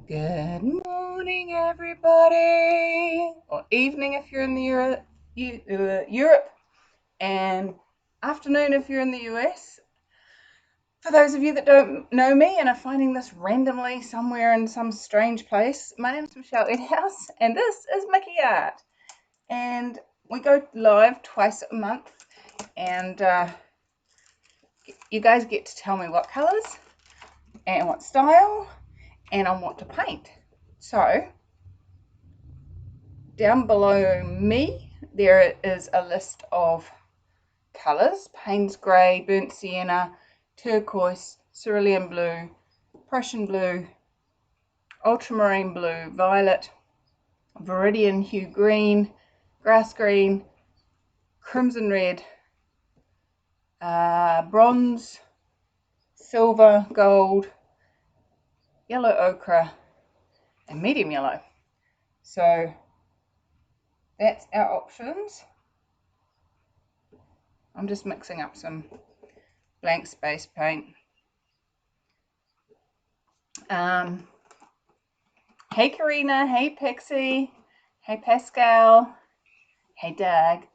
Good morning, everybody, or evening if you're in the Europe, and afternoon if you're in the US. For those of you that don't know me and are finding this randomly somewhere in some strange place, my name's Michelle Edhouse, and this is Mickey Art. And we go live twice a month, and you guys get to tell me what colours and what style and on what to paint. So down below me there is a list of colours: Payne's grey, burnt sienna, turquoise, cerulean blue, Prussian blue, ultramarine blue, violet, viridian hue green, grass green, crimson red, bronze, silver, gold, yellow ochre, and medium yellow. So that's our options. I'm just mixing up some blank space paint. Hey Karina, hey Pixie, hey Pascal, hey Doug.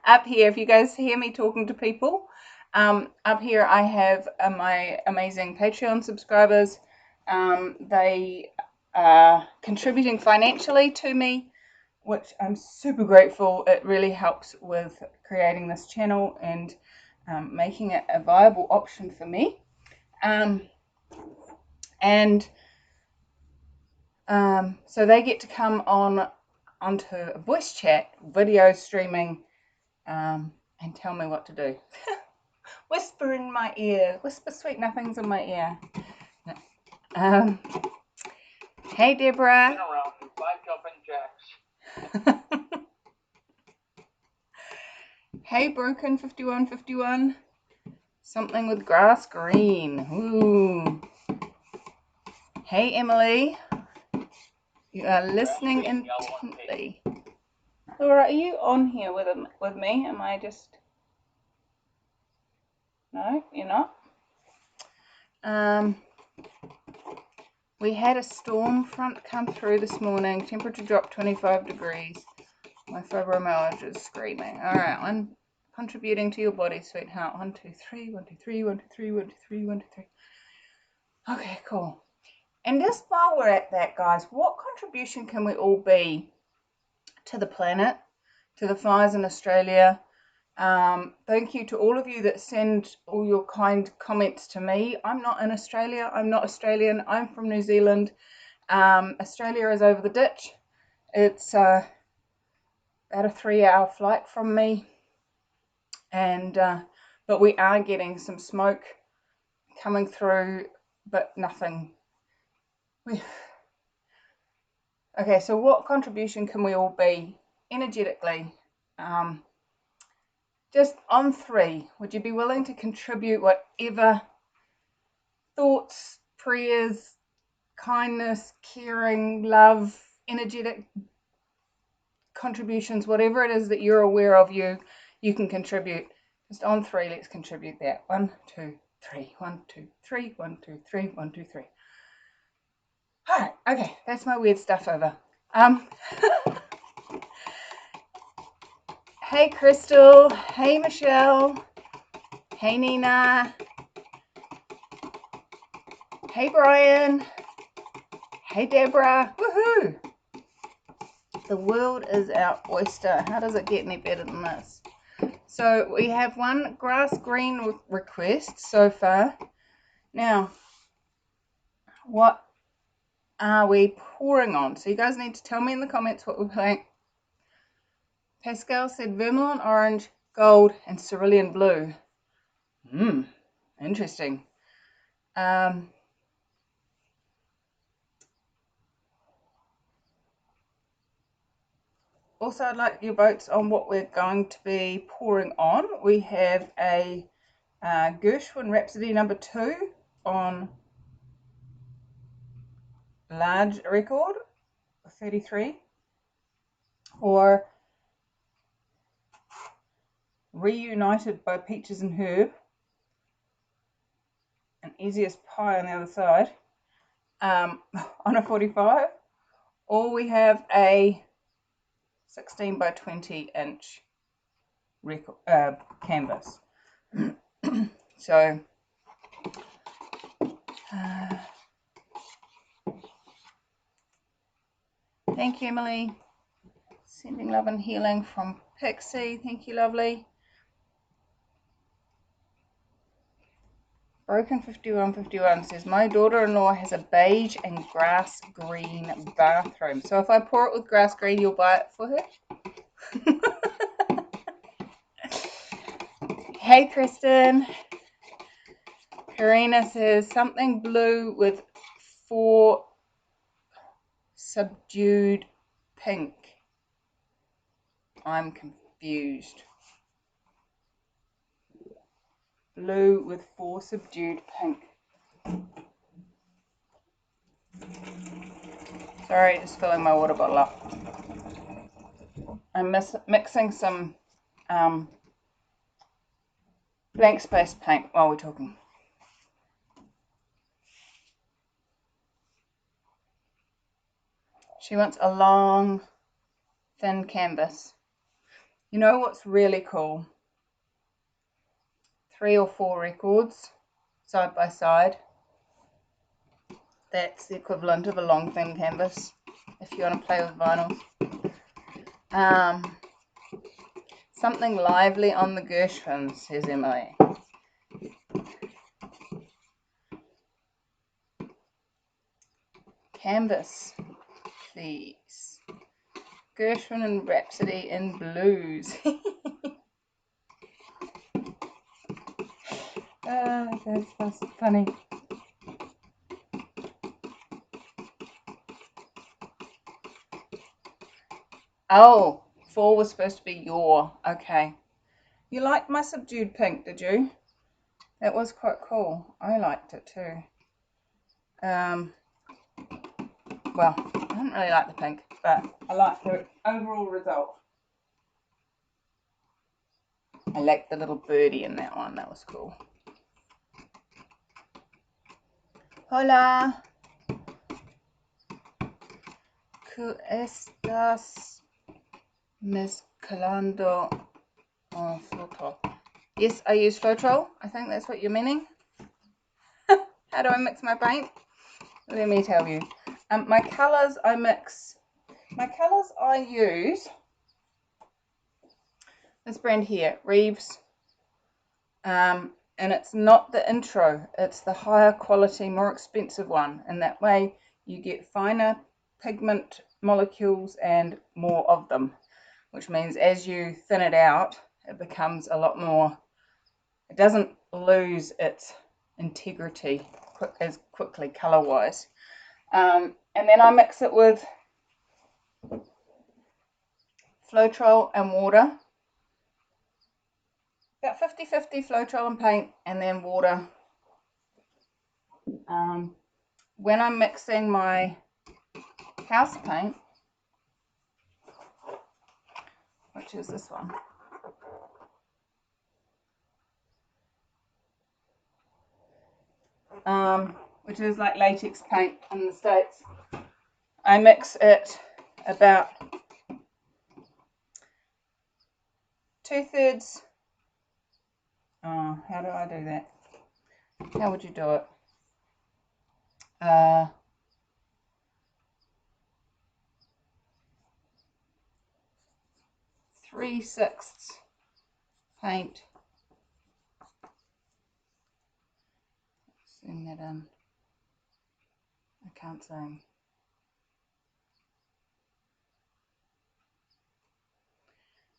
Up here, if you guys hear me talking to people, up here I have my amazing Patreon subscribers. They are contributing financially to me, which I'm super grateful. It really helps with creating this channel and making it a viable option for me. So they get to come onto a voice chat, video streaming, and tell me what to do. Whisper in my ear, whisper sweet nothings in my ear. Hey Deborah. Hey Broken 5151. Something with grass green. Ooh. Hey Emily. You are listening intently. Laura, are you on here with me? Am I just... No, you're not. We had a storm front come through this morning. Temperature dropped 25 degrees. My fibromyalgia is screaming. All right, I'm contributing to your body, sweetheart. 1, 2, 3, 1, 2, 3, 1, 2, 3, 1, 2, 3, 1, 2, 3. Okay, cool. And just while we're at that, guys, what contribution can we all be to the planet, to the fires in Australia? Thank you to all of you that send all your kind comments to me. I'm not in Australia. I'm not Australian. I'm from New Zealand. Australia is over the ditch. It's about a 3-hour flight from me, and but we are getting some smoke coming through, but nothing. Okay, so what contribution can we all be energetically? Just on 3, would you be willing to contribute whatever thoughts, prayers, kindness, caring, love, energetic contributions, whatever it is that you're aware of, you can contribute. Just on 3, let's contribute that. 1, 2, 3, 1, 2, 3, 1, 2, 3, 1, 2, 3. All right, okay, that's my weird stuff over. Hey Crystal, hey Michelle, hey Nina, hey Brian, hey Deborah, woohoo! The world is our oyster. How does it get any better than this? So we have one grass green request so far. Now, what are we pouring on? So you guys need to tell me in the comments what we're playing. Pascal said vermilion orange, gold, and cerulean blue. Interesting. Also, I'd like your votes on what we're going to be pouring on. We have a Gershwin Rhapsody No. 2 on large record, 33, or Reunited by Peaches and Herb, and Easiest Pie on the other side, on a 45, or we have a 16 by 20 inch canvas. So thank you, Emily. Sending love and healing from Pixie. Thank you, lovely. Broken 5151 says, my daughter-in-law has a beige and grass green bathroom. So if I pour it with grass green, you'll buy it for her? Hey, Kristen. Karina says, something blue with 4 subdued pink. I'm confused. Blue with 4 subdued pink. Sorry, just filling my water bottle up. I'm mixing some blank space paint while we're talking. She wants a long, thin canvas. You know what's really cool? 3 or 4 records side by side. That's the equivalent of a long, thin canvas if you want to play with vinyls. Something lively on the Gershwin, says Emily. Canvas, please. Gershwin and Rhapsody in Blues. That's funny. Oh, 4 was supposed to be your. Okay. You liked my subdued pink, did you? That was quite cool. I liked it too. Well, I didn't really like the pink, but I liked the overall result. I liked the little birdie in that one. That was cool. Hola. ¿Qué estás mezclando en Floetrol? Yes, I use Floetrol. I think that's what you're meaning. How do I mix my paint? Let me tell you. My colours I mix. My colours I use. This brand here, Reeves. And it's not the intro. It's the higher quality, more expensive one. And that way you get finer pigment molecules and more of them. Which means as you thin it out, it becomes a lot more. It doesn't lose its integrity as quickly color-wise. And then I mix it with Floetrol and water. About 50-50 Floetrol and paint, and then water. When I'm mixing my house paint, which is this one, which is like latex paint in the States, I mix it about 2/3. Oh, how do I do that? How would you do it? 3/6 paint. Zoom that in. I can't zoom.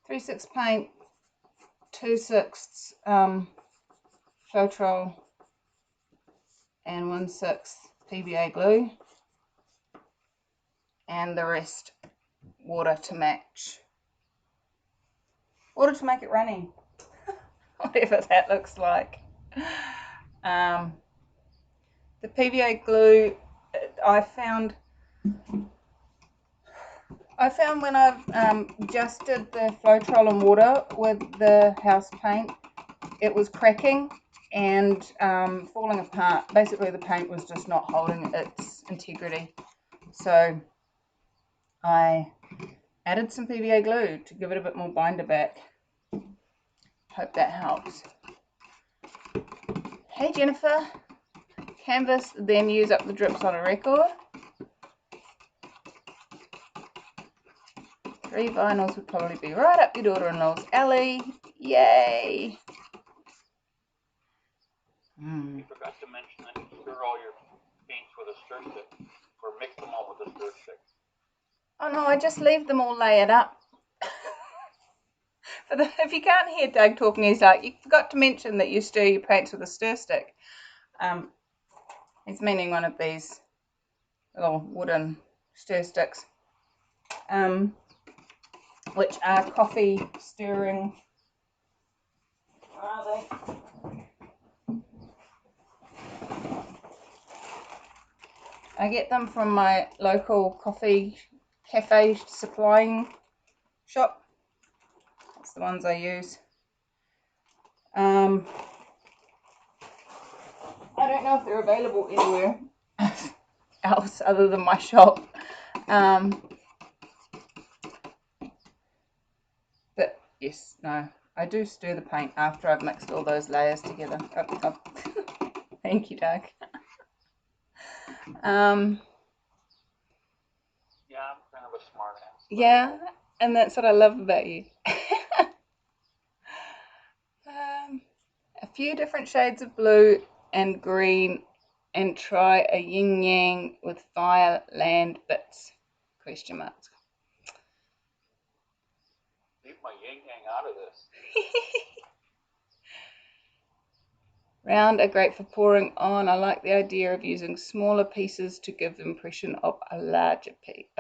3/6 paint, 2/6 Floetrol, and 1/6 PVA glue, and the rest water to match. Water to make it runny. Whatever that looks like. The PVA glue, I found when I've just did the Floetrol and water with the house paint, it was cracking and falling apart. Basically the paint was just not holding its integrity, so I added some PVA glue to give it a bit more binder back. Hope that helps. Hey Jennifer, canvas then use up the drips on a record. 3 vinyls would probably be right up your daughter-in-law's alley. Yay! You forgot to mention that you stir all your paints with a stir stick, or mix them all with a stir stick. Oh no, I just leave them all layered up. If you can't hear Doug talking, he's like, you forgot to mention that you stir your paints with a stir stick. He's meaning one of these little wooden stir sticks, which are coffee stirring. Where are they? I get them from my local coffee cafe supplying shop. That's the ones I use. I don't know if they're available anywhere else other than my shop. But yes, no, I do stir the paint after I've mixed all those layers together. Thank you, Doug. Yeah, I'm kind of a smart ass. Yeah, and that's what I love about you. A few different shades of blue and green, and try a yin yang with fire land bits? Question marks. Leave my yin yang out of this. Round are great for pouring on. I like the idea of using smaller pieces to give the impression of a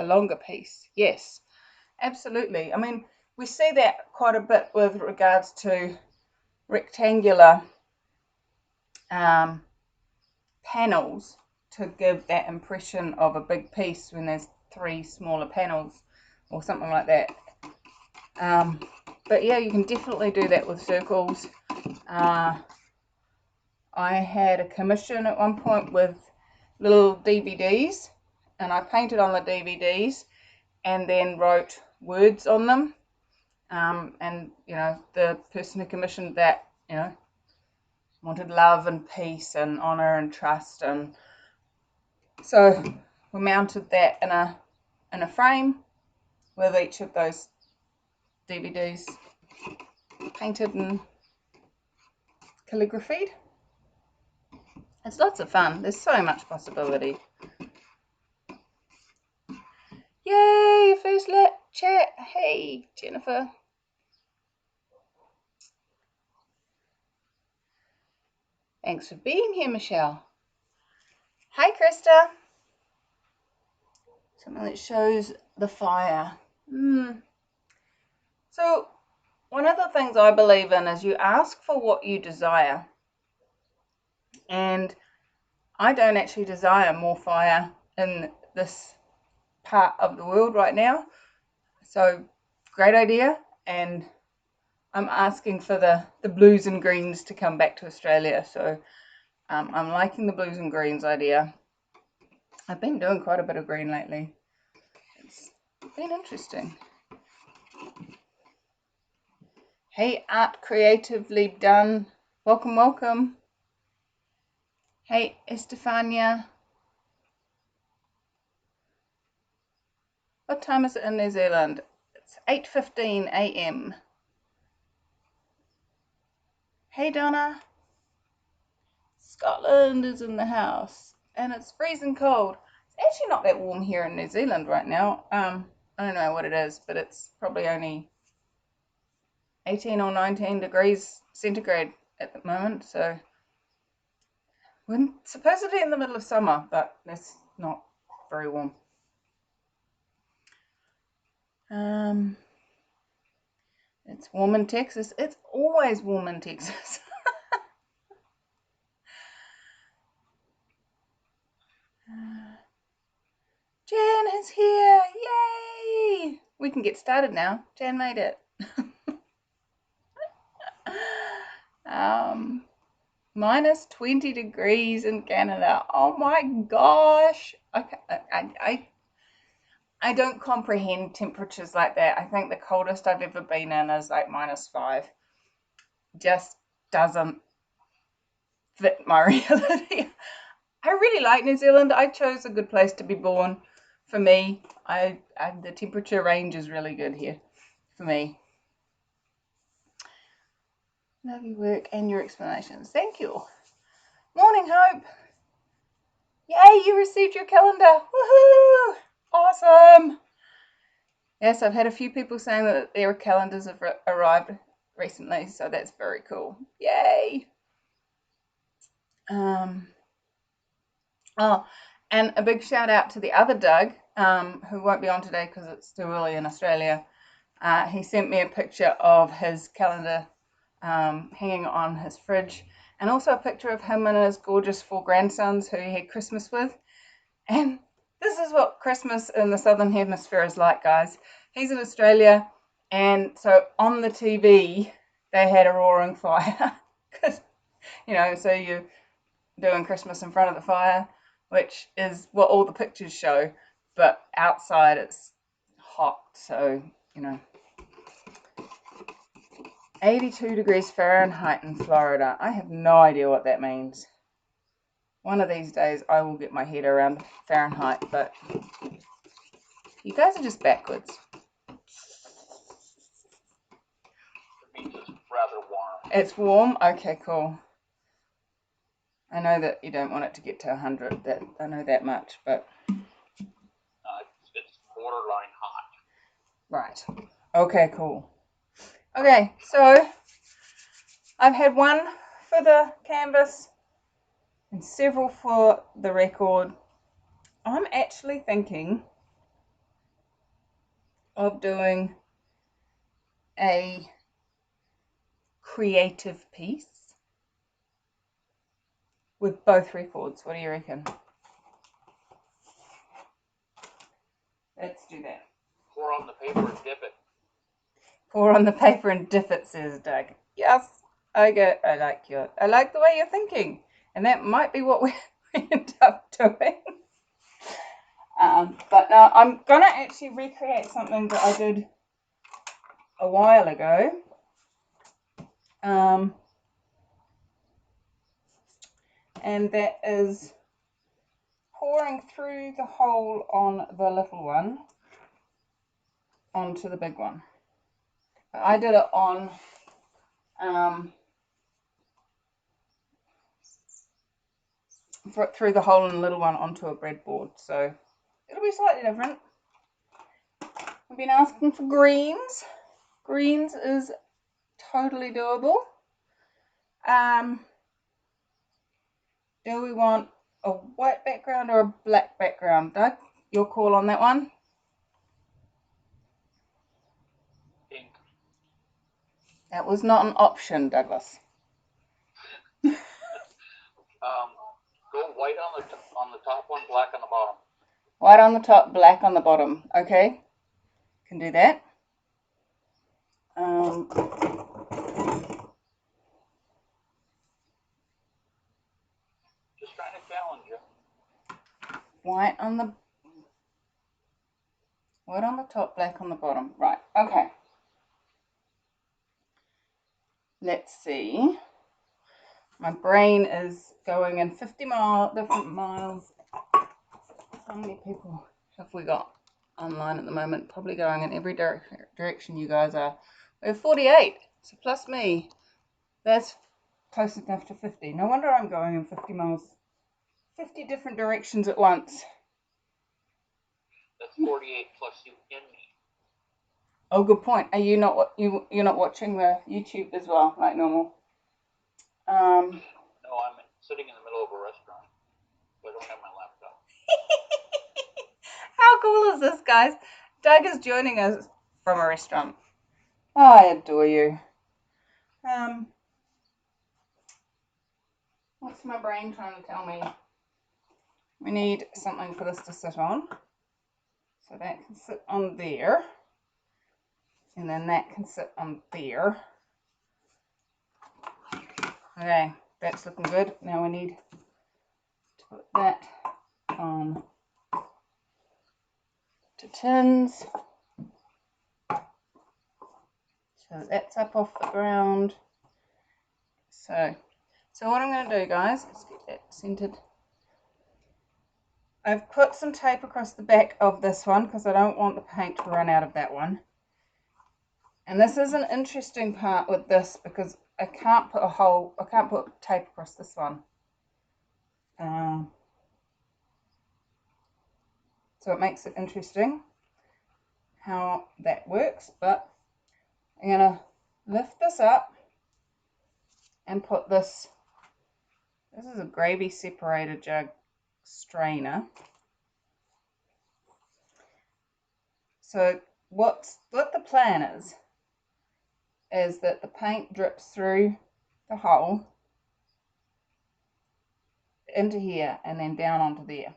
longer piece. Yes, absolutely. I mean, we see that quite a bit with regards to rectangular panels to give that impression of a big piece when there's 3 smaller panels or something like that. But yeah, you can definitely do that with circles. I had a commission at one point with little DVDs, and I painted on the DVDs and then wrote words on them. And you know, the person who commissioned that, you know, wanted love and peace and honor and trust, and so we mounted that in a frame with each of those DVDs painted and calligraphied. It's lots of fun. There's so much possibility. Yay, first chat. Hey, Jennifer. Thanks for being here, Michelle. Hi, Krista. Something that shows the fire. So, one of the things I believe in is you ask for what you desire. And I don't actually desire more fire in this part of the world right now. So, great idea. And I'm asking for the blues and greens to come back to Australia. So, I'm liking the blues and greens idea. I've been doing quite a bit of green lately. It's been interesting. Hey, Art Creatively Done. Welcome, welcome. Hey, Estefania. What time is it in New Zealand? It's 8:15 a.m. Hey, Donna. Scotland is in the house, and it's freezing cold. It's actually not that warm here in New Zealand right now. I don't know what it is, but it's probably only 18 or 19 degrees centigrade at the moment. So we're supposedly in the middle of summer, but it's not very warm. It's warm in Texas. It's always warm in Texas. Jan is here. Yay! We can get started now. Jan made it. Minus 20 degrees in Canada. Oh my gosh. I don't comprehend temperatures like that. I think the coldest I've ever been in is like -5. Just doesn't fit my reality. I really like New Zealand. I chose a good place to be born for me. The temperature range is really good here for me. Love your work and your explanations. Thank you. Morning, Hope. Yay, you received your calendar. Woohoo! Awesome. Yes, I've had a few people saying that their calendars have arrived recently, so that's very cool. Yay. Oh, and a big shout out to the other Doug, who won't be on today because it's still early in Australia. He sent me a picture of his calendar hanging on his fridge, and also a picture of him and his gorgeous 4 grandsons who he had Christmas with. And this is what Christmas in the Southern Hemisphere is like, guys. He's in Australia, and so on the TV, they had a roaring fire. Because, so you're doing Christmas in front of the fire, which is what all the pictures show. But outside, it's hot, so, 82 degrees Fahrenheit in Florida. I have no idea what that means. One of these days I will get my head around Fahrenheit, but you guys are just backwards. It means it's rather warm. It's warm? Okay, cool. I know that you don't want it to get to 100. I know that much, but... It's borderline hot. Right. Okay, cool. Okay, so I've had one for the canvas and several for the record. I'm actually thinking of doing a creative piece with both records. What do you reckon? Let's do that. Pour on the paper and dip it. Pour on the paper and dip it, says Doug. Yes, I like the way you're thinking, and that might be what we end up doing. But now I'm gonna actually recreate something that I did a while ago. And that is pouring through the hole on the little one onto the big one. I did it on through the hole in the little one onto a breadboard, so it'll be slightly different. I've been asking for greens. Greens is totally doable. Do we want a white background or a black background? Doug, your call on that one? Pink. That was not an option, Douglas. Go white on the top one, black on the bottom. White on the top, black on the bottom. Okay, can do that. Just trying to challenge you. White on the top, black on the bottom. Right, okay. Let's see. My brain is going in 50 different miles. How many people have we got online at the moment? Probably going in every direction you guys are. We have 48, so plus me. That's close enough to 50. No wonder I'm going in 50 miles. 50 different directions at once. That's 48 plus you and me. Oh, good point. Are you not you're not watching the YouTube as well, like normal? No, I'm sitting in the middle of a restaurant. I don't have my laptop. How cool is this, guys? Doug is joining us from a restaurant. Oh, I adore you. What's my brain trying to tell me? We need something for this to sit on. So that can sit on there. And then that can sit on there. Okay. that's looking good. Now we need to put that on to tins. So that's up off the ground. So what I'm going to do, guys, is get that centered. I've put some tape across the back of this one because I don't want the paint to run out of that one. And this is an interesting part with this because I can't put tape across this one. So it makes it interesting how that works, but I'm going to lift this up and put this is a gravy separator jug strainer. So what the plan is that the paint drips through the hole into here and then down onto there.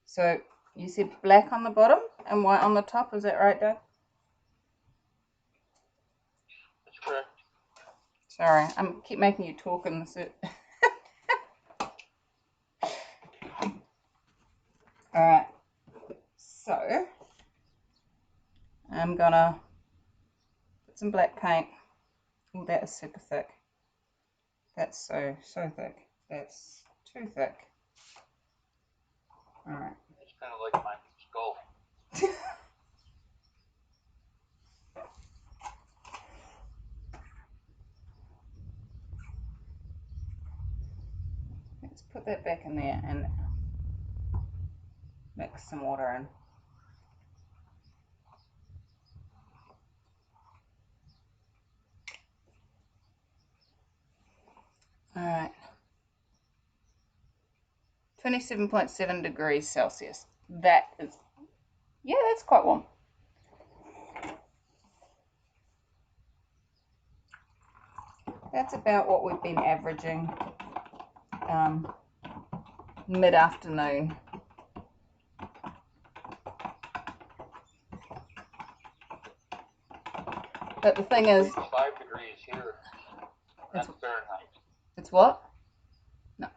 So you said black on the bottom and white on the top, is that right, Doug? That's correct. Sorry, I keep making you talk in this. Alright, so I'm gonna put some black paint. Oh, that is super thick. That's so thick. That's too thick. Alright. It's kind of like my skull. Let's put that back in there and mix some water in. Alright. 27.7 degrees Celsius. That is, yeah, that's quite warm. That's about what we've been averaging mid-afternoon. But the thing is, It's 5 degrees here. That's Fahrenheit. It's what? No.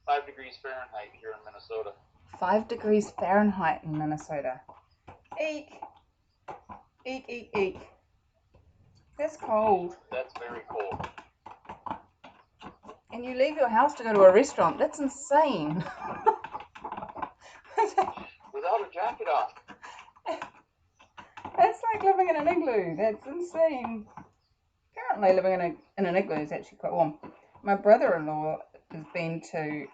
5 degrees Fahrenheit here in Minnesota. 5 degrees Fahrenheit in Minnesota. Eek. Eek, eek, eek. That's cold. That's very cold. And you leave your house to go to a restaurant. That's insane. Without a jacket on. That's like living in an igloo. That's insane. Apparently living in an igloo is actually quite warm. My brother-in-law has been to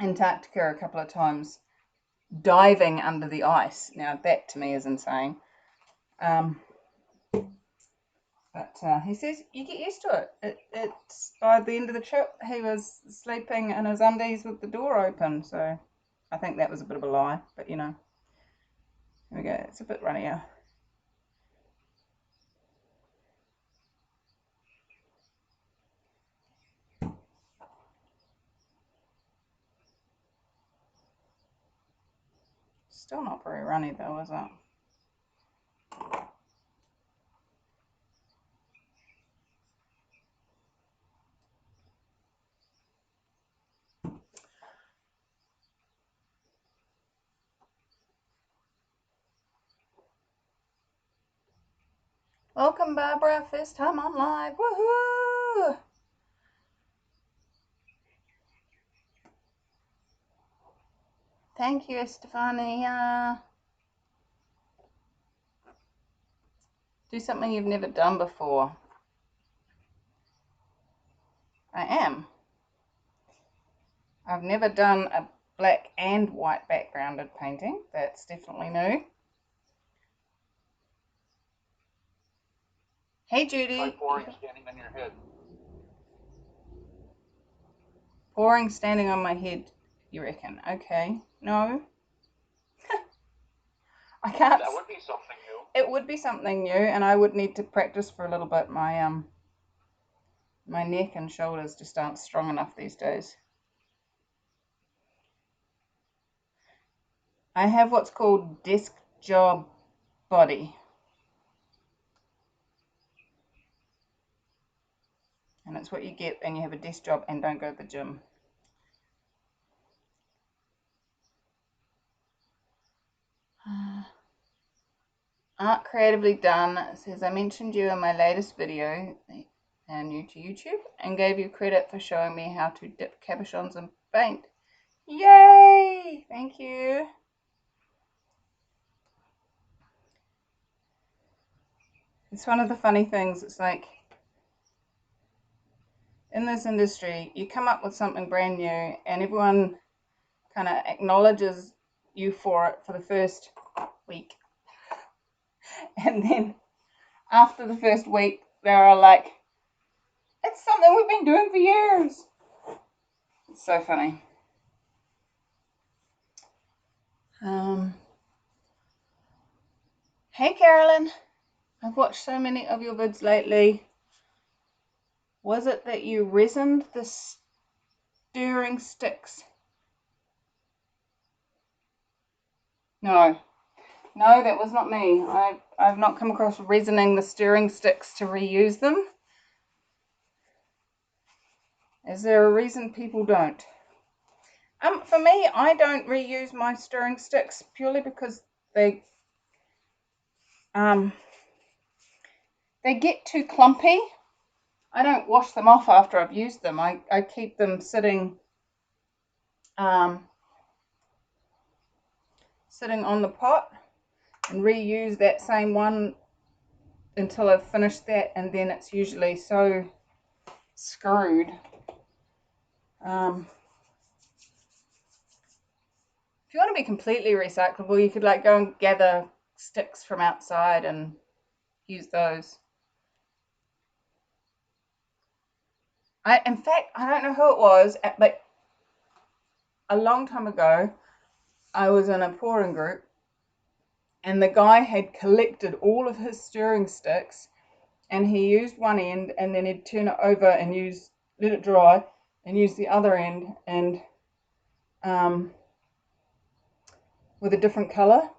Antarctica a couple of times, diving under the ice. Now that to me is insane. But he says you get used to it. It's by the end of the trip he was sleeping in his undies with the door open. So I think that was a bit of a lie. But you know, here we go. It's a bit runnier. Still not very runny though, is it? Welcome, Barbara. First time on live. Woohoo! Thank you, Estefania. Do something you've never done before. I am. I've never done a black and white backgrounded painting. That's definitely new. Hey, Judy. Like pouring standing on your head. Pouring standing on my head, you reckon? Okay. No. I can't. That would be something new. It would be something new, and I would need to practice for a little bit. My my neck and shoulders just aren't strong enough these days. I have what's called desk job body. And it's what you get when you have a desk job and don't go to the gym. Art Creatively Done says, I mentioned you in my latest video, new to YouTube, and gave you credit for showing me how to dip cabochons in paint. Yay! Thank you. It's one of the funny things. It's like, in this industry, you come up with something brand new and everyone kind of acknowledges you for it for the first week. And then after the first week, they're all like, it's something we've been doing for years. It's so funny. Hey Carolyn, I've watched so many of your vids lately. Was it that you resined the stirring sticks? No, that was not me. I've not come across resining the stirring sticks to reuse them. Is there a reason people don't? For me, I don't reuse my stirring sticks purely because they get too clumpy. I don't wash them off after I've used them. I keep them sitting on the pot and reuse that same one until I've finished that, and then it's usually so screwed. If you want to be completely recyclable, you could like go and gather sticks from outside and use those. In fact, I don't know who it was, but a long time ago, I was in a pouring group, and the guy had collected all of his stirring sticks, and he used one end, and then he'd turn it over and let it dry, and use the other end, and with a different color.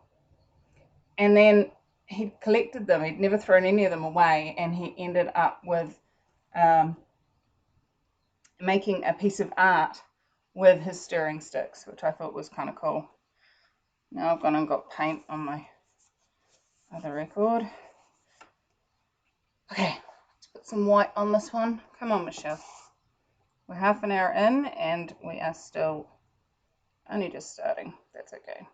And then he'd collected them. He'd never thrown any of them away, and he ended up with making a piece of art with his stirring sticks, which I thought was kind of cool. Now I've gone and got paint on my other record. Okay, let's put some white on this one. Come on, Michelle. We're half an hour in and we are still only just starting. That's okay.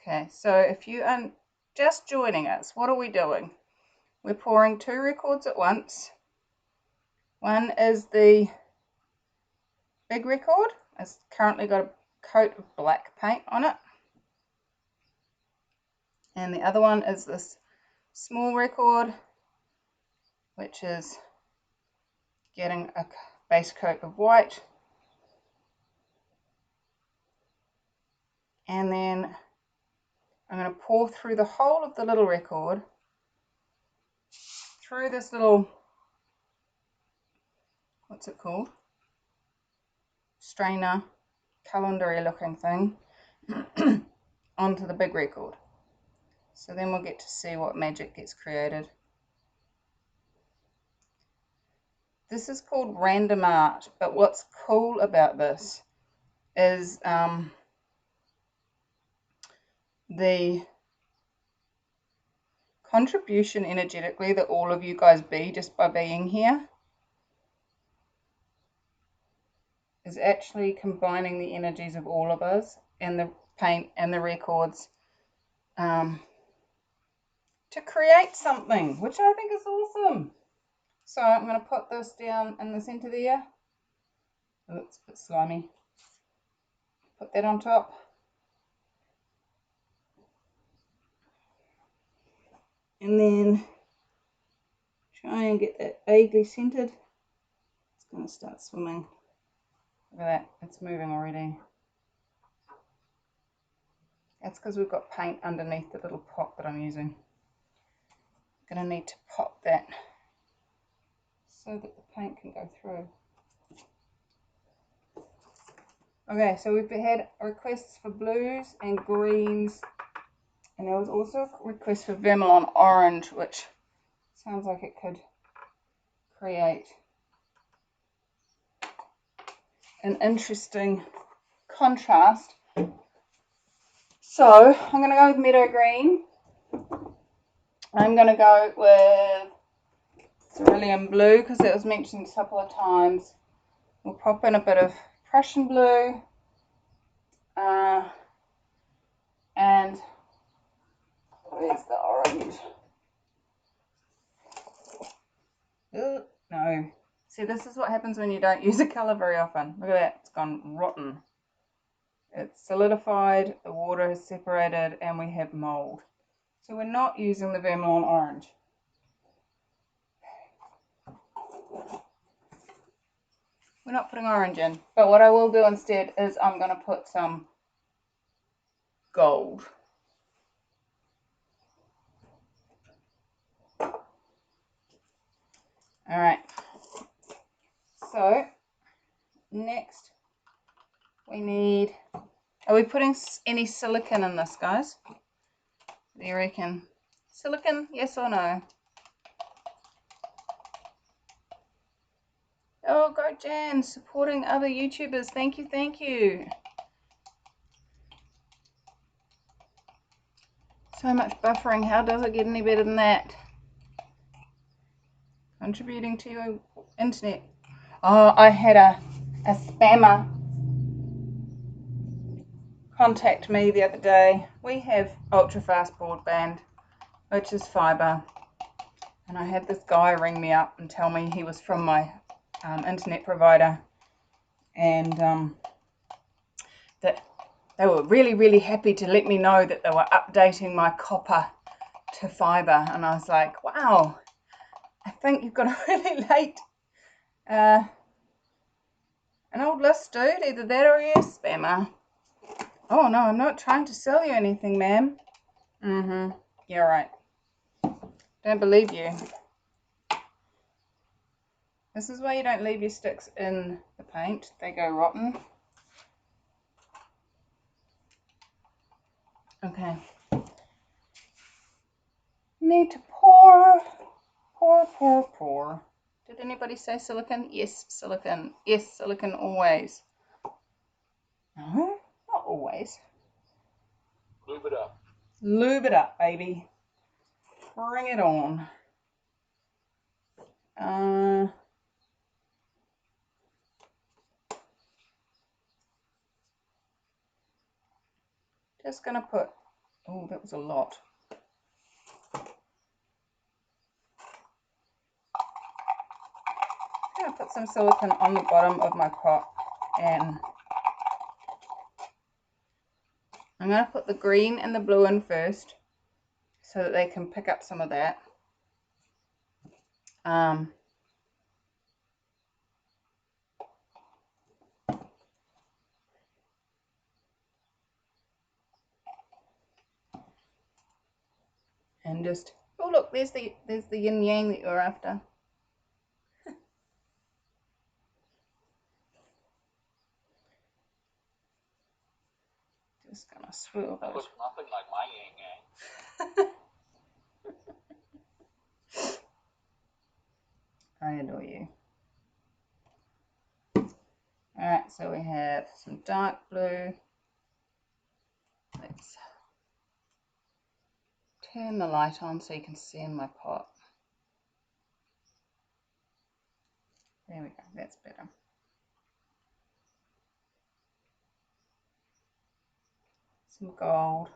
Okay, so if you are just joining us, what are we doing? We're pouring 2 records at once. One is the big record. It's currently got a coat of black paint on it. And the other one is this small record, which is getting a base coat of white. And then I'm going to pour through the whole of the little record, through this little, what's it called? Strainer, calendar-y looking thing, onto the big record. So then we'll get to see what magic gets created. This is called random art, but what's cool about this is the contribution energetically that all of you guys be just by being here is actually combining the energies of all of us and the paint and the records to create something, which I think is awesome. So I'm going to put this down in the center there. Oh, it's a bit slimy. Put that on top. And then try and get that vaguely centered. It's going to start swimming. Look at that, it's moving already. That's because we've got paint underneath the little pot that I'm using. I'm going to need to pop that so that the paint can go through. Okay, so we've had requests for blues and greens, and there was also a request for vermilion orange, which sounds like it could create an interesting contrast. So I'm going to go with meadow green. I'm going to go with cerulean blue because it was mentioned a couple of times. We'll pop in a bit of Prussian blue and where's the orange? Ooh, no. See, this is what happens when you don't use a colour very often. Look at that, it's gone rotten. It's solidified, the water has separated, and we have mould. So we're not using the vermilion orange. We're not putting orange in, but what I will do instead is I'm going to put some gold. Alright, so next we need, are we putting any silicone in this, guys? What do you reckon? Silicone, yes or no? Oh, go Jan, supporting other YouTubers. Thank you, thank you. So much buffering. How does it get any better than that? Contributing to your internet. Oh, I had a spammer contact me the other day. We have ultra fast broadband, which is fibre. And I had this guy ring me up and tell me he was from my internet provider, and that they were really happy to let me know that they were updating my copper to fibre. And I was like, wow, I think you've got a really late an old list, dude. Either that or you're a spammer. Oh no, I'm not trying to sell you anything, ma'am. Yeah, right. Don't believe you. This is why you don't leave your sticks in the paint. They go rotten. Okay. Need to pour. Did anybody say silicone? Yes, silicone. Yes, silicone always. No, not always. Lube it up. Lube it up, baby. Bring it on. Just gonna put, oh, that was a lot. I'm gonna put some silicone on the bottom of my pot, and I'm gonna put the green and the blue in first so that they can pick up some of that. And just, oh look, there's the yin yang that you're after. Just gonna swirl That those. looks nothing like my yin yang. I adore you. Alright, so we have some dark blue. Let's turn the light on so you can see in my pot. There we go, that's better. Some gold.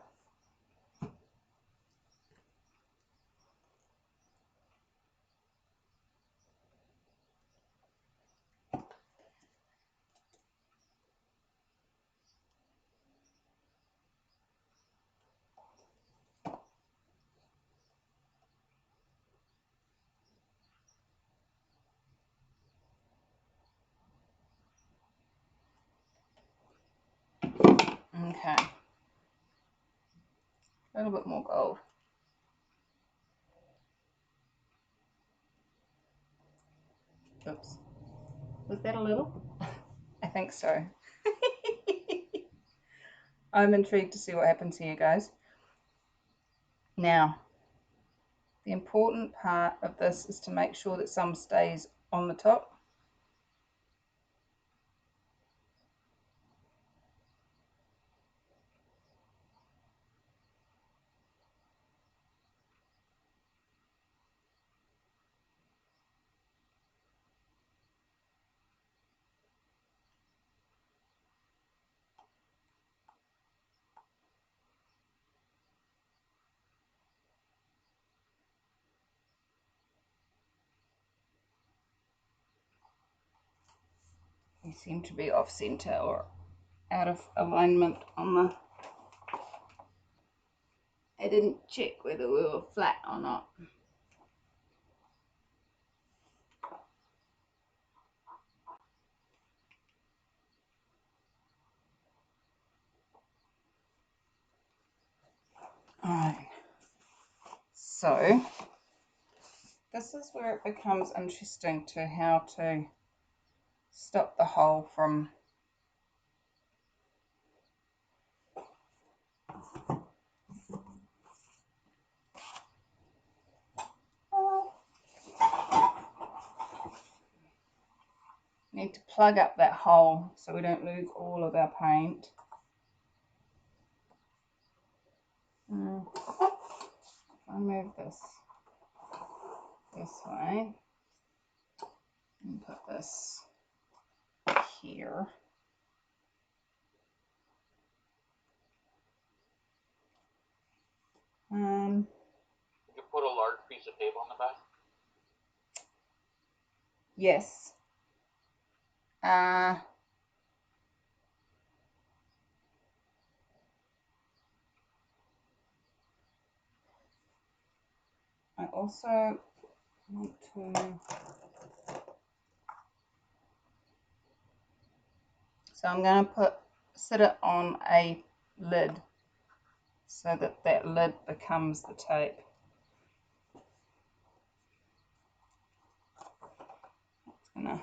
Okay. A little bit more gold. Oops. Was that a little? I think so. I'm intrigued to see what happens here, guys. Now, The important part of this is to make sure that some stays on the top. We seem to be off center or out of alignment on the... I didn't check whether we were flat or not. Alright, so this is where it becomes interesting to how to stop the hole from need to plug up that hole so we don't lose all of our paint. If I move this way and put this here. Did you put a large piece of tape on the back? Yes. I also want to... So I'm going to sit it on a lid so that that lid becomes the tape. It's gonna...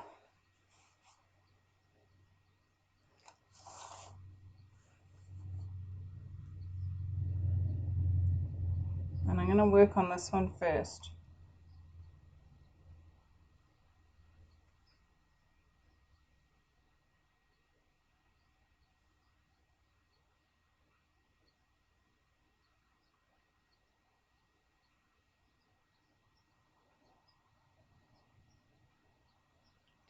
And I'm going to work on this one first.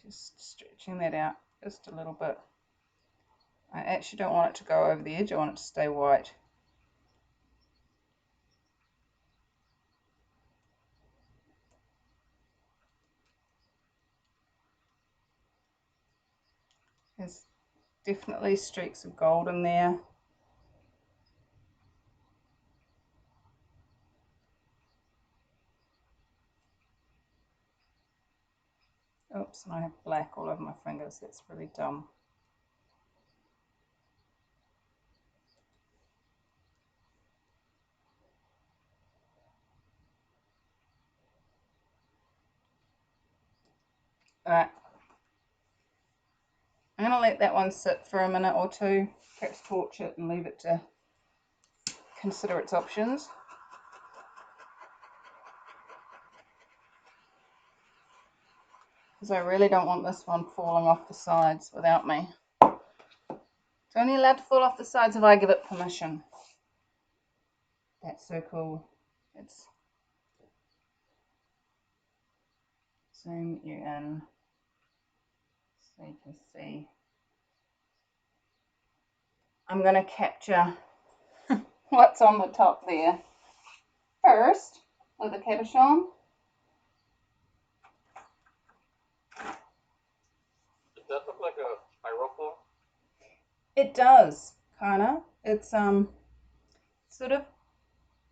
Just stretching that out just a little bit. I actually don't want it to go over the edge, I want it to stay white. There's definitely streaks of gold in there. Oops, and I have black all over my fingers, that's really dumb. Alright, I'm going to let that one sit for a minute or two, perhaps torch it and leave it to consider its options. Because I really don't want this one falling off the sides without me. It's only allowed to fall off the sides if I give it permission. That's so cool. Let's zoom you in so you can see. I'm going to capture what's on the top there first with a cabochon. Does that look like a spiral flow? It does, kind of. It's sort of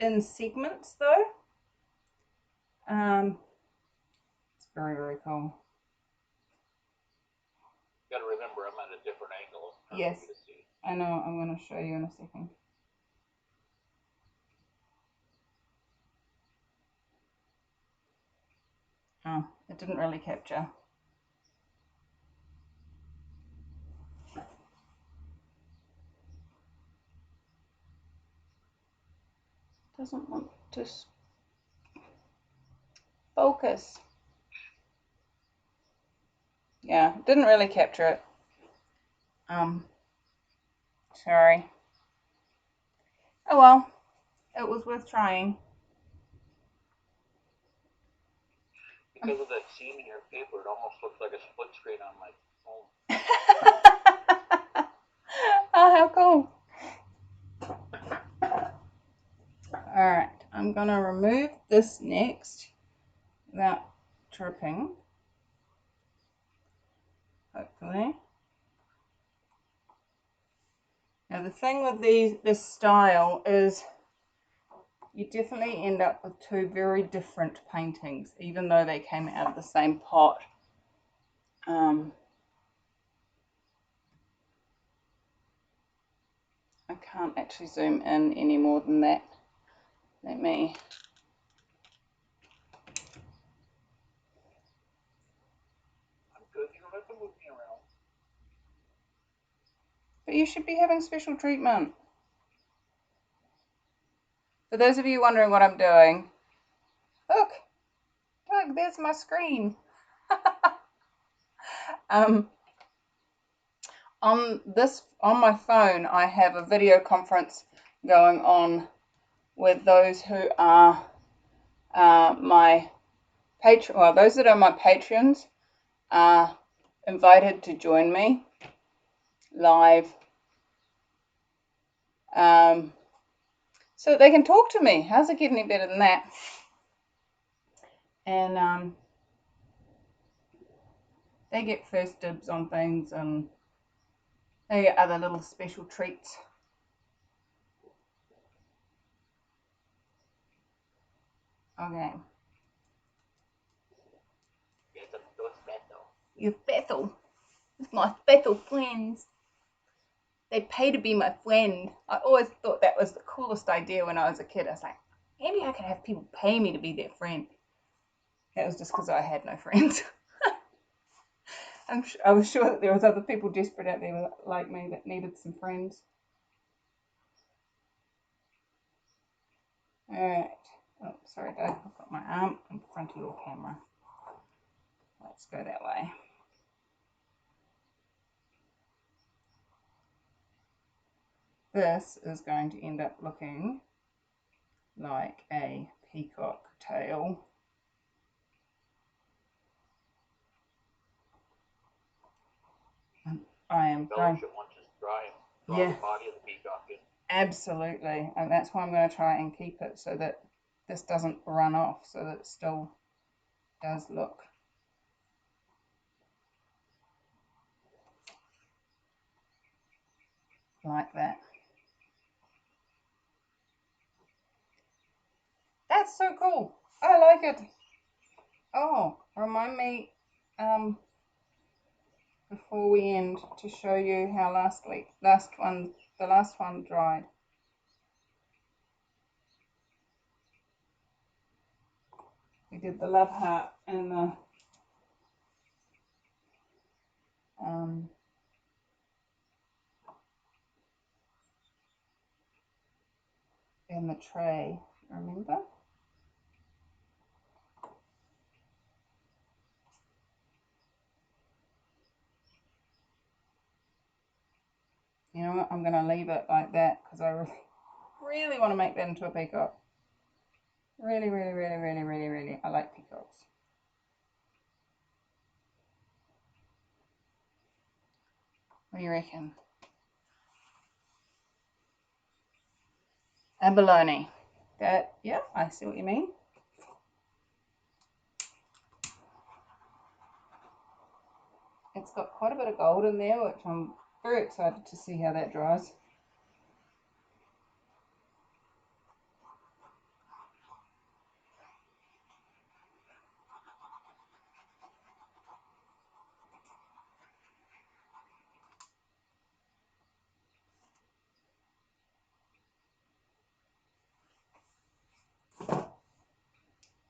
in segments though. It's very, very cool. You gotta remember I'm at a different angle. Yes, I know. I'm going to show you in a second. Oh, it didn't really capture. Doesn't want to. Focus. Yeah, didn't really capture it. Sorry. Oh well, it was worth trying. Because of that seam in your paper, it almost looks like a split screen on my phone. Oh, how cool. Alright, I'm going to remove this next without dripping. Hopefully. Now the thing with this style is you definitely end up with two very different paintings, even though they came out of the same pot. I can't actually zoom in any more than that. Let me... I'm good. You don't have to move me around. But you should be having special treatment. For those of you wondering what I'm doing, look, there's my screen. On my phone, I have a video conference going on with those who are my patron. Well, those that are my patrons are invited to join me live, so that they can talk to me. How's it get any better than that? And they get first dibs on things, and they get other little special treats. Okay. You're Bethel. It's my Bethel friends. They pay to be my friend. I always thought that was the coolest idea when I was a kid. I was like, maybe I could have people pay me to be their friend. That was just because I had no friends. I was sure that there was other people desperate out there like me that needed some friends. Alright. Oh, sorry, Doug. I've got my arm in front of your camera. Let's go that way. This is going to end up looking like a peacock tail. And I am going to once it's dry, draw yeah, the body of the peacock in. Absolutely, and that's why I'm going to try and keep it so that this doesn't run off, so that it still does look like that. That's so cool. I like it. Oh, remind me before we end to show you how the last one dried. We did the love heart and the in the tray, remember? You know what, I'm going to leave it like that because I really want to make that into a peacock. Really, really, really, really, really, really, I like peacocks. What do you reckon? Abalone. That, yeah, I see what you mean. It's got quite a bit of gold in there, which I'm very excited to see how that dries.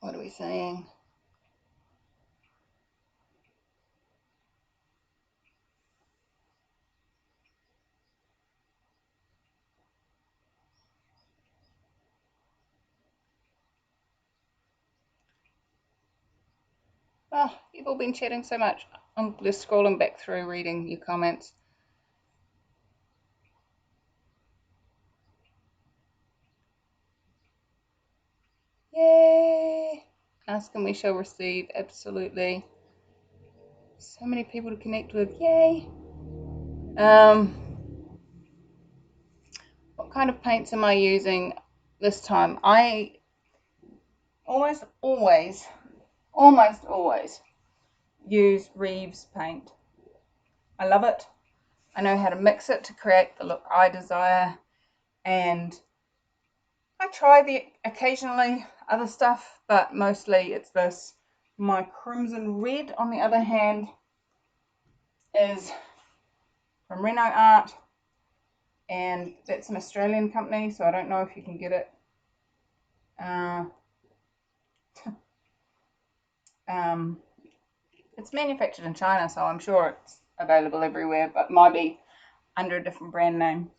What are we saying? Oh, you've all been chatting so much. I'm just scrolling back through reading your comments. Yay! Ask and we shall receive. Absolutely. So many people to connect with. Yay! What kind of paints am I using this time? I almost always use Reeves paint. I love it. I know how to mix it to create the look I desire, and I try the occasionally other stuff, but mostly it's this. My crimson red, on the other hand, is from Reno Art, and that's an Australian company, so I don't know if you can get it. It's manufactured in China, so I'm sure it's available everywhere, but might be under a different brand name.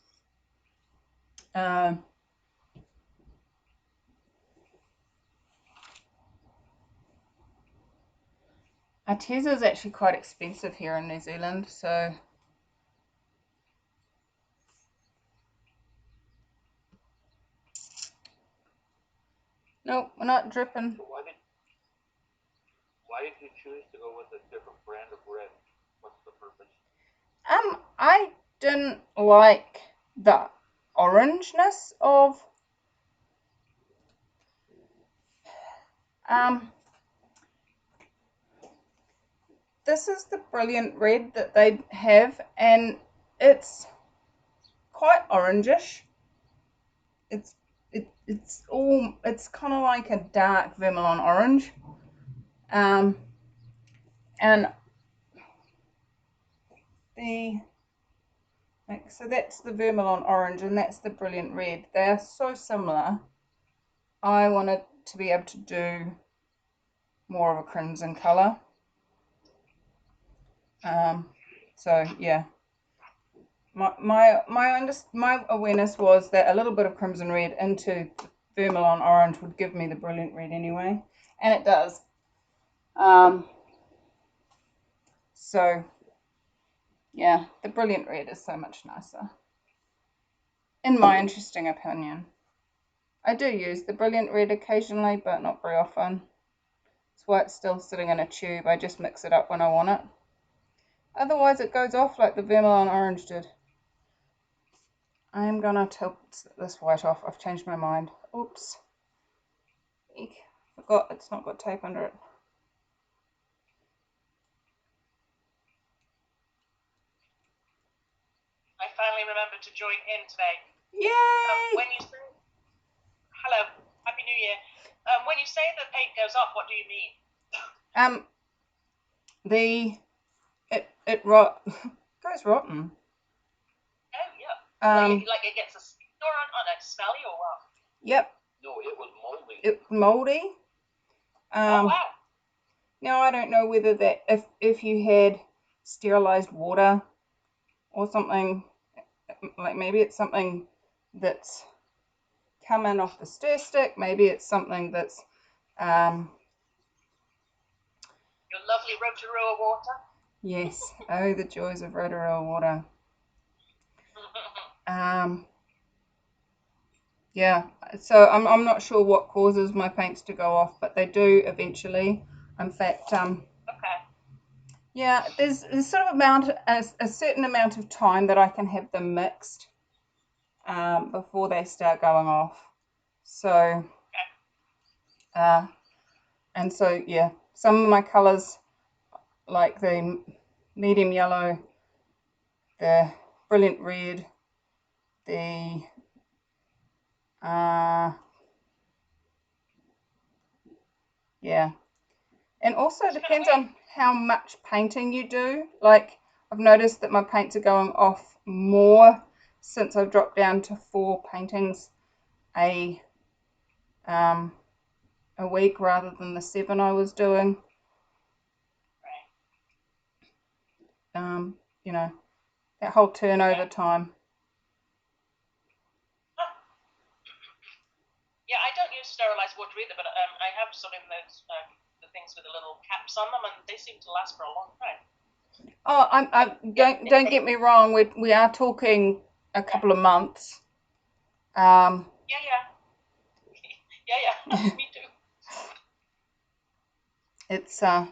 Arteza is actually quite expensive here in New Zealand, so nope, we're not dripping. So why did you choose to go with a different brand of red? What's the purpose? I didn't like the orangeness of this is the brilliant red that they have, and it's quite orangish. It's kind of like a dark vermilion orange, and so that's the vermilion orange and that's the brilliant red. They are so similar. I wanted to be able to do more of a crimson color. So yeah, my awareness was that a little bit of crimson red into vermilion orange would give me the brilliant red anyway, and it does. So yeah, the brilliant red is so much nicer, in my interesting opinion. I do use the brilliant red occasionally, but not very often. That's why it's still sitting in a tube. I just mix it up when I want it. Otherwise it goes off like the vermilion orange did. I am gonna tilt this white off. I've changed my mind. Oops. Eek. Forgot it's not got tape under it. I finally remembered to join in today. Yay! When you say hello, Happy New Year. When you say the paint goes off, what do you mean? It goes rotten. Oh yeah. Like it gets a store on it, smelly or what? Yep. No, it was moldy. It moldy. Oh wow. Now I don't know whether that if you had sterilized water or something, like maybe it's something that's coming off the stir stick, maybe it's something that's Your lovely Rotorua water. yes. Oh, the joys of Rotorua water. Yeah, so I'm not sure what causes my paints to go off, but they do eventually. In fact, okay. Yeah, there's sort of a certain amount of time that I can have them mixed before they start going off. So, and so yeah, some of my colours, like the medium yellow, the brilliant red, the yeah, and also depends on how much painting you do. Like I've noticed that my paints are going off more since I've dropped down to 4 paintings a week rather than the 7 I was doing. You know, that whole turnover time. Yeah, I don't use sterilized water either, but I have some in those the things with the little caps on them, and they seem to last for a long time. Oh, don't get me wrong. We are talking a couple of months. Yeah. Me too. It's Yeah, and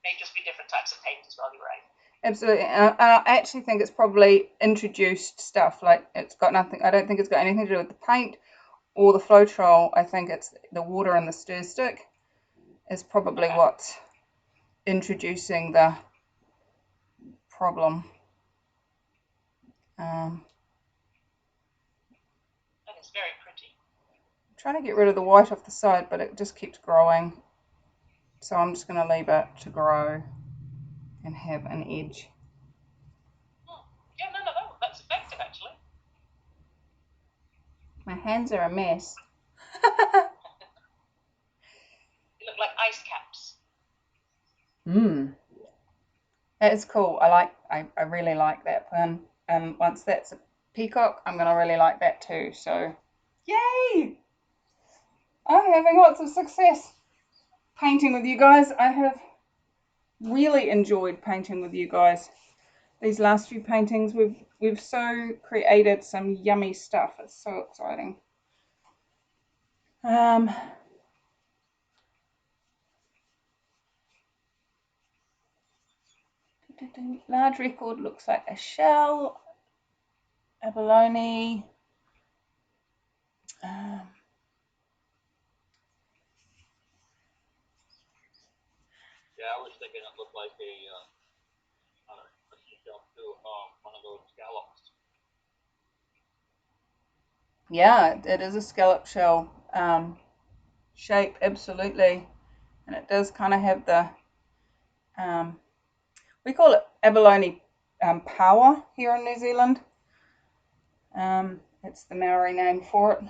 may just be different types of paint as well. You're right. absolutely. I actually think it's probably introduced stuff. Like it's got nothing. I don't think it's got anything to do with the paint or the Floetrol. I think it's the water in the stir stick is probably what's introducing the problem. And it's very pretty. I'm trying to get rid of the white off the side, but it just keeps growing. So I'm just going to leave it to grow and have an edge. Yeah, no, that's effective actually. My hands are a mess. They look like ice caps. That is cool. I really like that pin. And once that's a peacock, I'm gonna really like that too. So yay! I'm having lots of success painting with you guys. I have really enjoyed painting with you guys. These last few paintings, we've so created some yummy stuff. It's so exciting. Large record looks like a shell, abalone. Yeah, I was thinking it looked like a seashell too, one of those scallops. Yeah, it is a scallop shell shape, absolutely. And it does kind of have the, we call it abalone power here in New Zealand. It's the Maori name for it.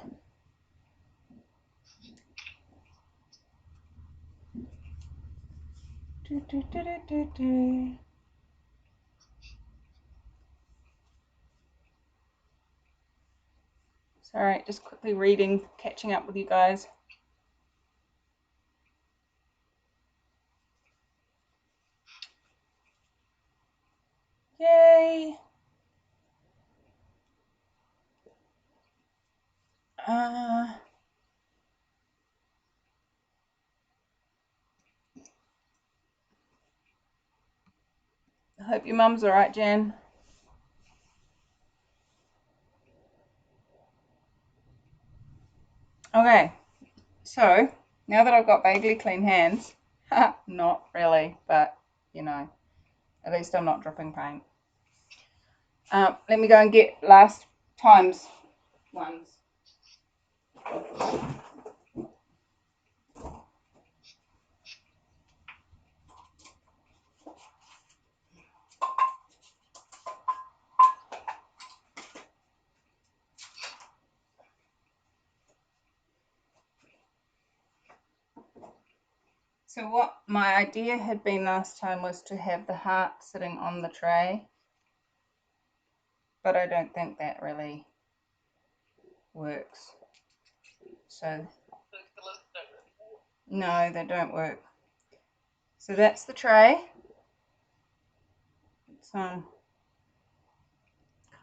Sorry, just quickly reading, catching up with you guys. Yay! I hope your mum's alright, Jan. Okay, so now that I've got vaguely clean hands, not really, but you know, at least I'm not dripping paint. Let me go and get last time's ones. So what my idea had been last time was to have the heart sitting on the tray, but I don't think that really works. So no, they don't work. So that's the tray. It's kind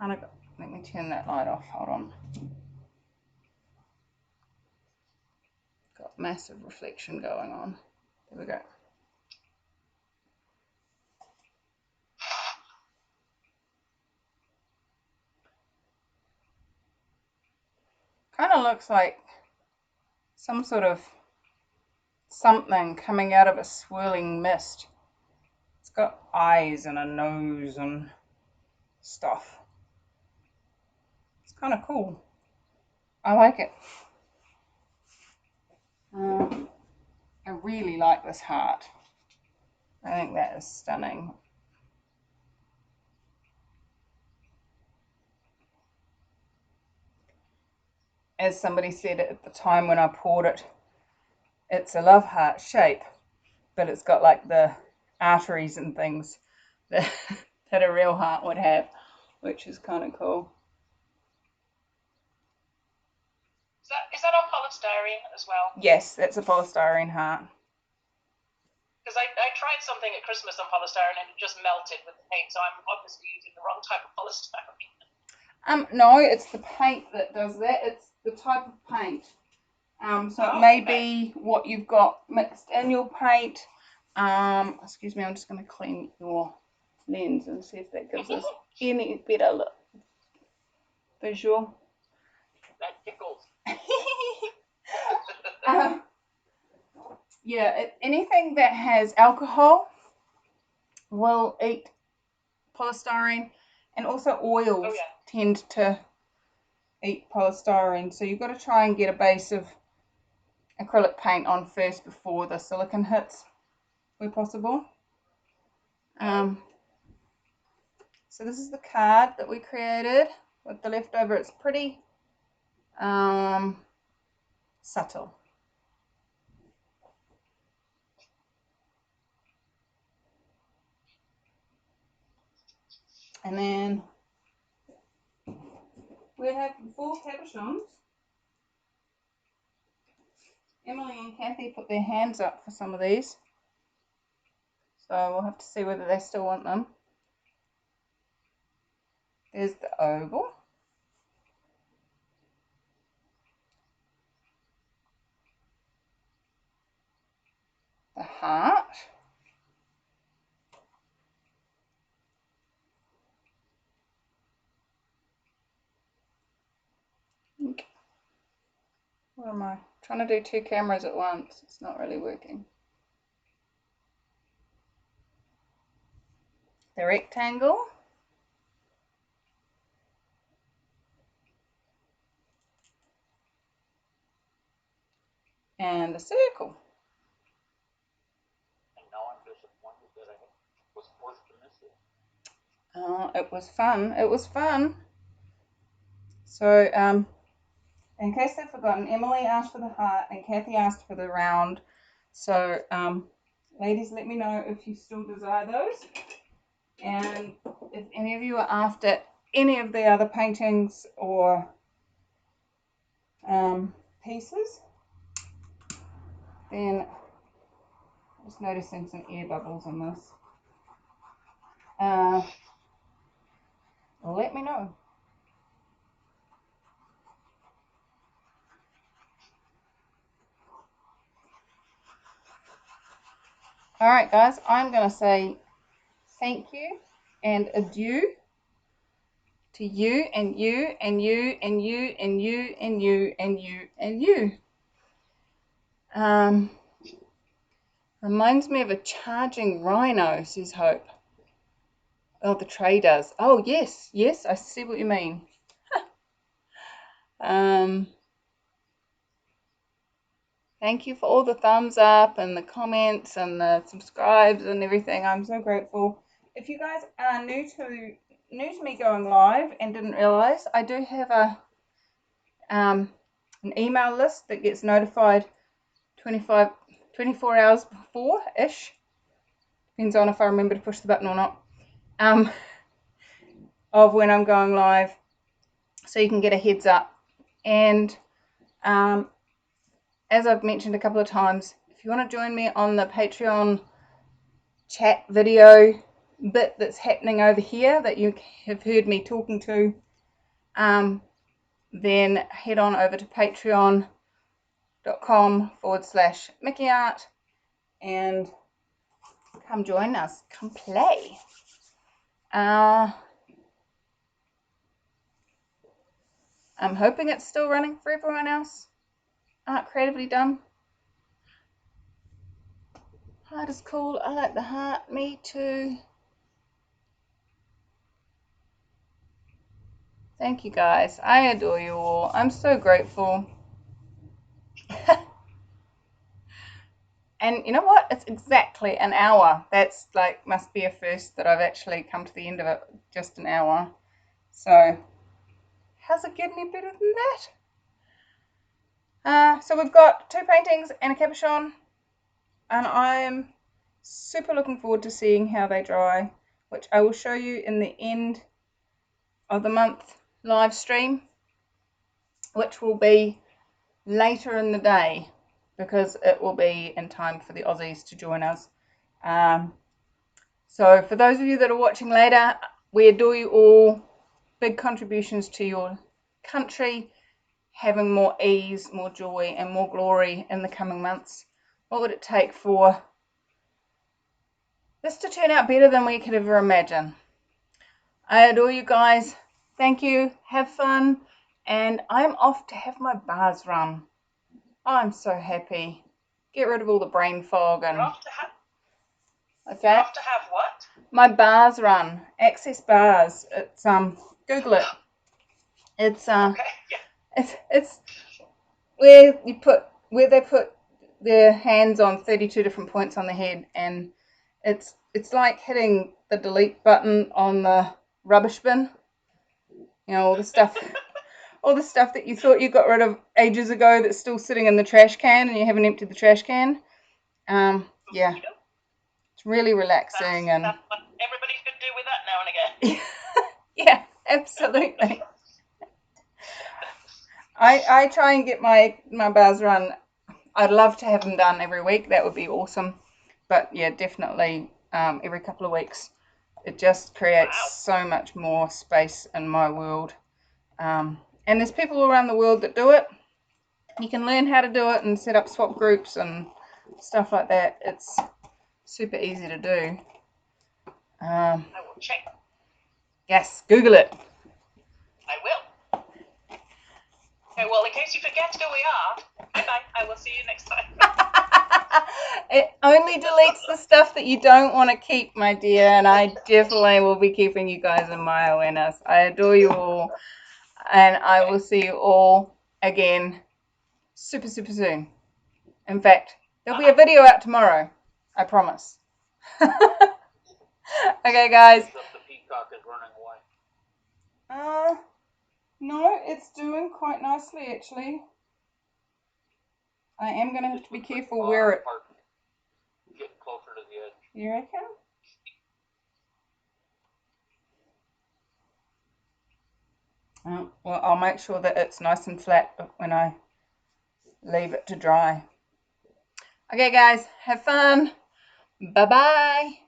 of, let me turn that light off, hold on. Got massive reflection going on. There we go. Kind of looks like some sort of something coming out of a swirling mist. It's got eyes and a nose and stuff. It's kind of cool. I like it. I really like this heart. I think that is stunning. As somebody said at the time when I poured it, it's a love heart shape, but it's got like the arteries and things that, that a real heart would have, which is kind of cool. Is that on polystyrene as well? Yes, that's a polystyrene heart. Because I tried something at Christmas on polystyrene and it just melted with the paint, so I'm obviously using the wrong type of polystyrene. No, it's the paint that does that. It's the type of paint. So it may be what you've got mixed in your paint. Excuse me, I'm just going to clean your lens and see if that gives us any better visual. That tickles. Yeah, anything that has alcohol will eat polystyrene, and also oils tend to eat polystyrene. So you've got to try and get a base of acrylic paint on first before the silicone hits, where possible. So this is the card that we created with the leftover. It's pretty subtle. And then we have 4 cabochons. Emily and Kathy put their hands up for some of these, so we'll have to see whether they still want them. There's the oval. The heart. Where am I? Trying to do 2 cameras at once. It's not really working. The rectangle. And the circle. And now I'm disappointed that I was forced to miss it. It was fun. It was fun. So, in case they've forgotten, Emily asked for the heart and Kathy asked for the round. So, ladies, let me know if you still desire those. And if any of you are after any of the other paintings or pieces, then I'm just noticing some air bubbles on this. Let me know. All right, guys, I'm going to say thank you and adieu to you and you and you and you and you and you and you and you. Reminds me of a charging rhino, says Hope. Oh, the tray does. Oh, yes, yes, I see what you mean. Thank you for all the thumbs up and the comments and the subscribes and everything. I'm so grateful. If you guys are new to me going live and didn't realize, I do have an email list that gets notified 24 hours before-ish. Depends on if I remember to push the button or not. Of when I'm going live, so you can get a heads up. And as I've mentioned a couple of times, if you want to join me on the Patreon chat video bit that's happening over here that you have heard me talking to, then head on over to patreon.com/mickeyart and come join us, come play. I'm hoping it's still running for everyone else. Art Creatively Done. Heart is cool. I like the heart. Me too. Thank you guys. I adore you all. I'm so grateful. And you know what? It's exactly an hour. That's like, must be a first that I've actually come to the end of it. Just an hour. So, how's it getting any better than that? So we've got 2 paintings and a cabochon. And I'm super looking forward to seeing how they dry, which I will show you in the end of the month live stream, which will be later in the day because it will be in time for the Aussies to join us So for those of you that are watching later, we adore you all. Big contributions to your country, having more ease, more joy, and more glory in the coming months. What would it take for this to turn out better than we could ever imagine? I adore you guys. Thank you. Have fun. And I'm off to have my bars run. I'm so happy. Get rid of all the brain fog and You're off to have, okay. you're off to have what? My bars run. Access bars. It's Google it. It's Okay, yeah. it's where they put their hands on 32 different points on the head, and it's like hitting the delete button on the rubbish bin. You know, all the stuff that you thought you got rid of ages ago that's still sitting in the trash can and you haven't emptied the trash can. Yeah, it's really relaxing. And that's what everybody should do with that now and again. yeah, absolutely. I try and get my bars run. I'd love to have them done every week. That would be awesome. But yeah, definitely every couple of weeks. It just creates so much more space in my world. And there's people around the world that do it. You can learn how to do it and set up swap groups and stuff like that. It's super easy to do. I will check. Yes, Google it. I will. Okay, well, in case you forget who we are, bye-bye. I will see you next time. It only deletes the stuff that you don't want to keep, my dear, and I definitely will be keeping you guys in my awareness. I adore you all, and I will see you all again super, super soon. In fact, there'll be a video out tomorrow. I promise. Okay, guys. The peacock is running away. No, it's doing quite nicely, actually. I am going to have to be careful where it... Get closer to the edge. You reckon? Well, I'll make sure that it's nice and flat when I leave it to dry. Okay, guys, have fun. Bye-bye.